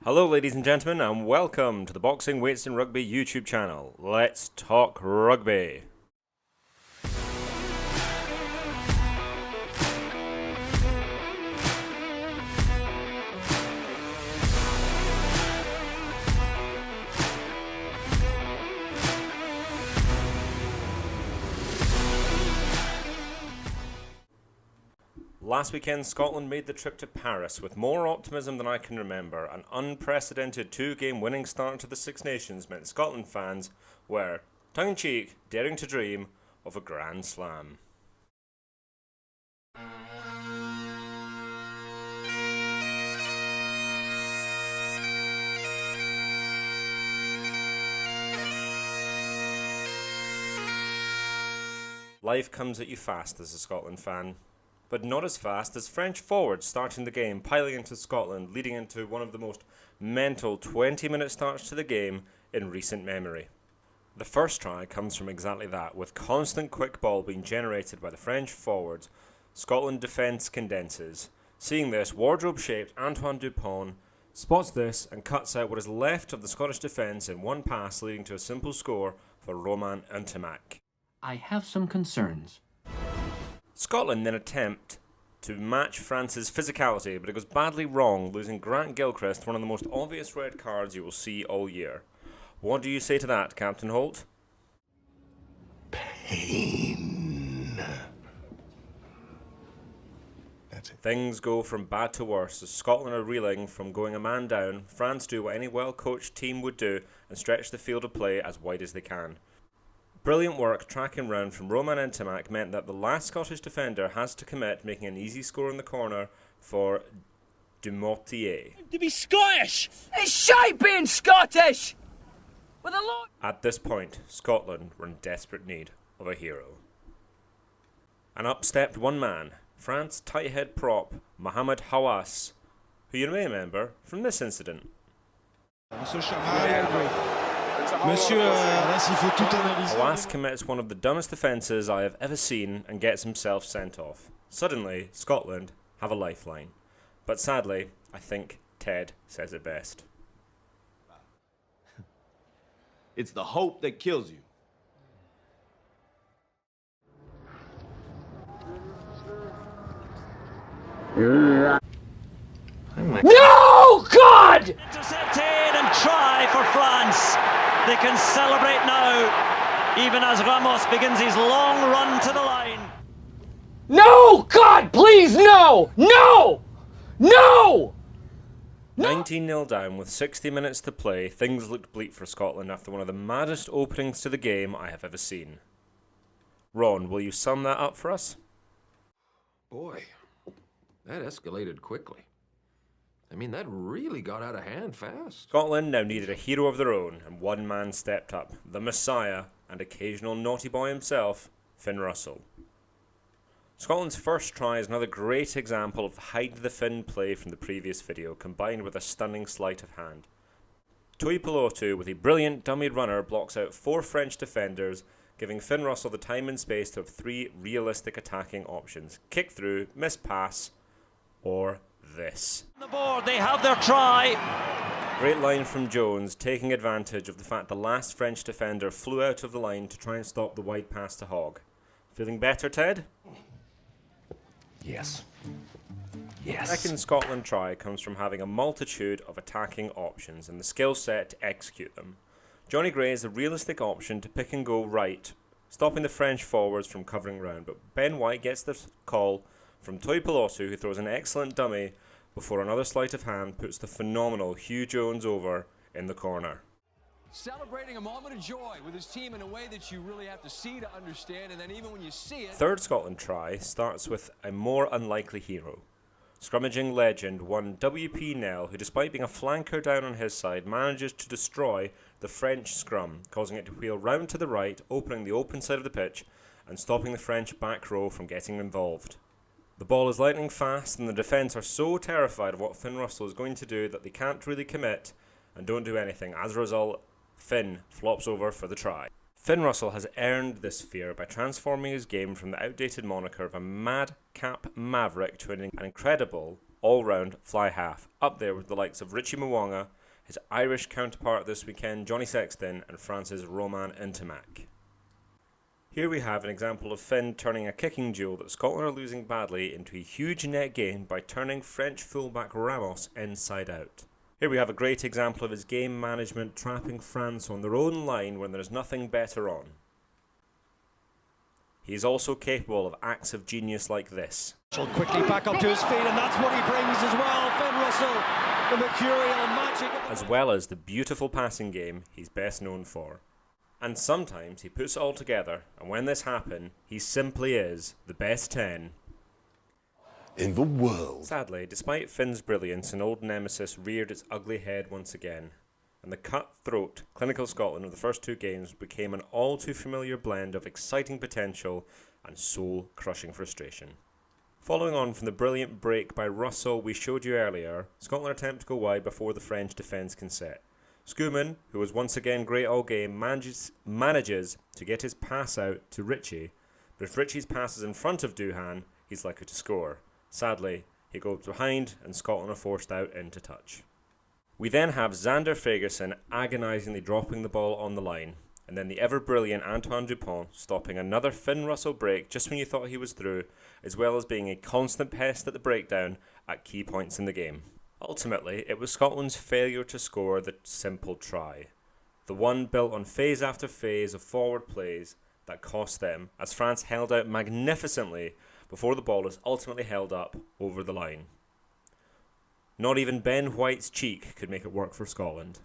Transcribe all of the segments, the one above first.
Hello ladies and gentlemen, and welcome to the Boxing, Weights and Rugby YouTube channel. Let's talk rugby. Last weekend, Scotland made the trip to Paris with more optimism than I can remember. An unprecedented two-game winning start to the Six Nations meant Scotland fans were, tongue-in-cheek, daring to dream of a Grand Slam. Life comes at you fast as a Scotland fan. But not as fast as French forwards starting the game, piling into Scotland, leading into one of the most mental 20-minute starts to the game in recent memory. The first try comes from exactly that, with constant quick ball being generated by the French forwards. Scotland defence condenses. Seeing this, wardrobe-shaped Antoine Dupont spots this and cuts out what is left of the Scottish defence in one pass, leading to a simple score for Romain Ntamack. I have some concerns. Scotland then attempt to match France's physicality, but it goes badly wrong, losing Grant Gilchrist, one of the most obvious red cards you will see all year. What do you say to that, Captain Holt? Pain. That's it. Things go from bad to worse as Scotland are reeling from going a man down. France do what any well-coached team would do and stretch the field of play as wide as they can. Brilliant work tracking round from Romain Ntamack meant that the last Scottish defender has to commit, making an easy score in the corner for Dumortier. To be Scottish! It's shite being Scottish! With a lot. At this point, Scotland were in desperate need of a hero. And up stepped one man, France tight head prop Mohamed Hawass, who you may remember from this incident. Hawass commits one of the dumbest offences I have ever seen and gets himself sent off. Suddenly, Scotland have a lifeline. But sadly, I think Ted says it best. It's the hope that kills you. No! God! Intercepted and try for France. They can celebrate now, even as Ramos begins his long run to the line. No! God, please, no! No! No! 19-0 down with 60 minutes to play, things looked bleak for Scotland after one of the maddest openings to the game I have ever seen. Ron, will you sum that up for us? Boy, that escalated quickly. I mean, that really got out of hand fast. Scotland now needed a hero of their own, and one man stepped up, the Messiah and occasional naughty boy himself, Finn Russell. Scotland's first try is another great example of the hide the Finn play from the previous video, combined with a stunning sleight of hand. Tui Pelotu, with a brilliant dummy runner, blocks out 4 French defenders, giving Finn Russell the time and space to have 3 realistic attacking options: kick through, miss pass, or this. On the board, they have their try. Great line from Jones, taking advantage of the fact the last French defender flew out of the line to try and stop the wide pass to Hogg. Feeling better, Ted? Yes. The Yes. second Scotland try comes from having a multitude of attacking options and the skill set to execute them. Johnny Gray is a realistic option to pick and go right, stopping the French forwards from covering round, but Ben White gets the call from Tui Pelotu, who throws an excellent dummy before another sleight of hand puts the phenomenal Hugh Jones over in the corner. Celebrating a moment of joy with his team in a way that you really have to see to understand, and then even when you see it... Third Scotland try starts with a more unlikely hero. Scrummaging legend one W.P. Nell, who despite being a flanker down on his side, manages to destroy the French scrum, causing it to wheel round to the right, opening the open side of the pitch and stopping the French back row from getting involved. The ball is lightning fast and the defence are so terrified of what Finn Russell is going to do that they can't really commit and don't do anything. As a result, Finn flops over for the try. Finn Russell has earned this fear by transforming his game from the outdated moniker of a madcap maverick to an incredible, all-round fly half, up there with the likes of Richie Mwanga, his Irish counterpart this weekend, Johnny Sexton, and France's Romain Ntamack. Here we have an example of Finn turning a kicking duel that Scotland are losing badly into a huge net gain by turning French fullback Ramos inside out. Here we have a great example of his game management trapping France on their own line when there's nothing better on. He is also capable of acts of genius like this. Quickly back up to his feet, and that's what he brings as well. Finn Russell, the mercurial magic. As well as the beautiful passing game he's best known for. And sometimes he puts it all together, and when this happens, he simply is the best 10 in the world. Sadly, despite Finn's brilliance, an old nemesis reared its ugly head once again, and the cut-throat clinical Scotland of the first two games became an all too familiar blend of exciting potential and soul-crushing frustration. Following on from the brilliant break by Russell we showed you earlier, Scotland attempt to go wide before the French defence can set. Schoeman, who was once again great all game, manages to get his pass out to Richie, but if Richie's pass is in front of Duhan, he's likely to score. Sadly, he goes behind and Scotland are forced out into touch. We then have Xander Fagerson agonisingly dropping the ball on the line, and then the ever-brilliant Antoine Dupont stopping another Finn Russell break just when you thought he was through, as well as being a constant pest at the breakdown at key points in the game. Ultimately, it was Scotland's failure to score the simple try, the one built on phase after phase of forward plays that cost them, as France held out magnificently before the ball was ultimately held up over the line. Not even Ben White's cheek could make it work for Scotland.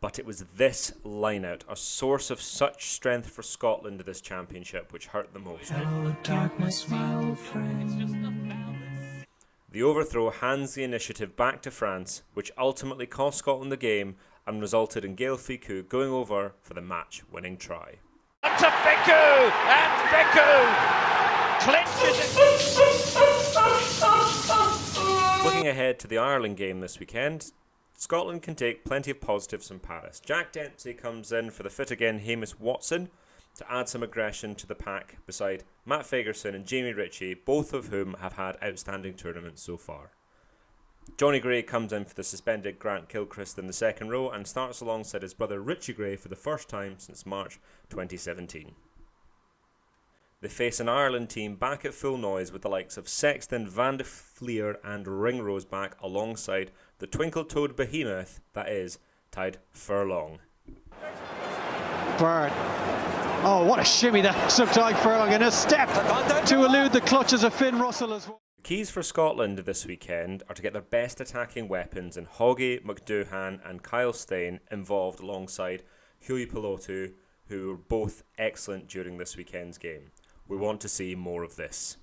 But it was this line-out, a source of such strength for Scotland this championship, which hurt the most. The overthrow hands the initiative back to France, which ultimately cost Scotland the game and resulted in Gaël Fickou going over for the match-winning try. To Fickou, and Fickou clinches it. Looking ahead to the Ireland game this weekend, Scotland can take plenty of positives from Paris. Jack Dempsey comes in for the fit-again Hamish Watson to add some aggression to the pack beside Matt Fagerson and Jamie Ritchie, both of whom have had outstanding tournaments so far. Johnny Gray comes in for the suspended Grant Gilchrist in the second row and starts alongside his brother Richie Gray for the first time since March 2017. They face an Ireland team back at full noise with the likes of Sexton, Van de Fleer and Ringrose back alongside the twinkle-toed behemoth that is Tadhg Furlong. Byrne. Oh, what a shimmy that from Tadhg Furlong, and a step to elude the clutches of Finn Russell as well. The keys for Scotland this weekend are to get their best attacking weapons in Hoggy, McDoohan and Kyle Steyn involved alongside Huey Pilotu, who were both excellent during this weekend's game. We want to see more of this.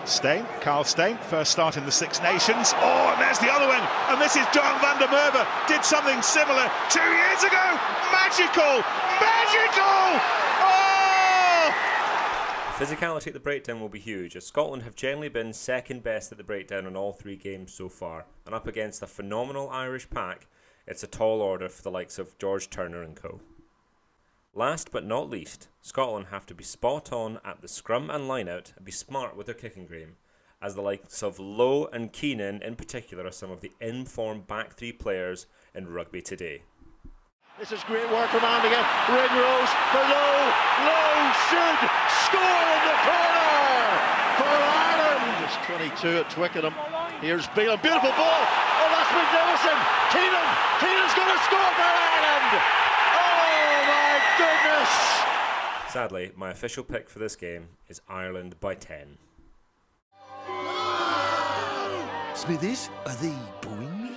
Steyn, Carl Steyn, first start in the Six Nations. Oh, and there's the other one. And this is John van der Merwe. Did something similar 2 years ago. Magical! Magical! Oh! Physicality at the breakdown will be huge, as Scotland have generally been second best at the breakdown in all three games so far. And up against a phenomenal Irish pack, it's a tall order for the likes of George Turner and co. Last but not least, Scotland have to be spot on at the scrum and line-out and be smart with their kicking game, as the likes of Lowe and Keenan in particular are some of the informed back three players in rugby today. This is great work from Andigan. Ringrose for Lowe. Lowe should score in the corner for Ireland. Just 22 at Twickenham. Here's Belan. Beautiful ball. Oh, that's magnificent. Keenan's going to score for Ireland. Oh my goodness! Sadly, my official pick for this game is Ireland by 10. Smithies, are they booing me?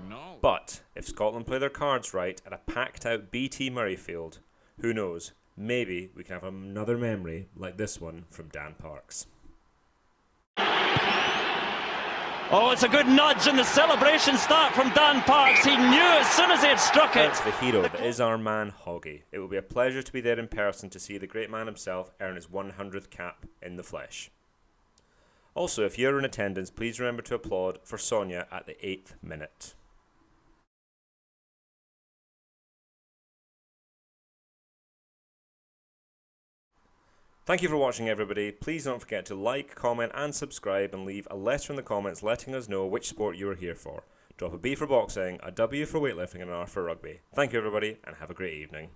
No. But if Scotland play their cards right at a packed out BT Murrayfield, who knows, maybe we can have another memory like this one from Dan Parks. Oh, it's a good nudge and the celebration start from Dan Parks. He knew as soon as he had struck it. That's the hero that is our man Hoggy. It will be a pleasure to be there in person to see the great man himself earn his 100th cap in the flesh. Also, if you're in attendance, please remember to applaud for Sonia at the 8th minute. Thank you for watching, everybody. Please don't forget to like, comment and subscribe, and leave a letter in the comments letting us know which sport you are here for. Drop a B for boxing, a W for weightlifting and an R for rugby. Thank you, everybody, and have a great evening.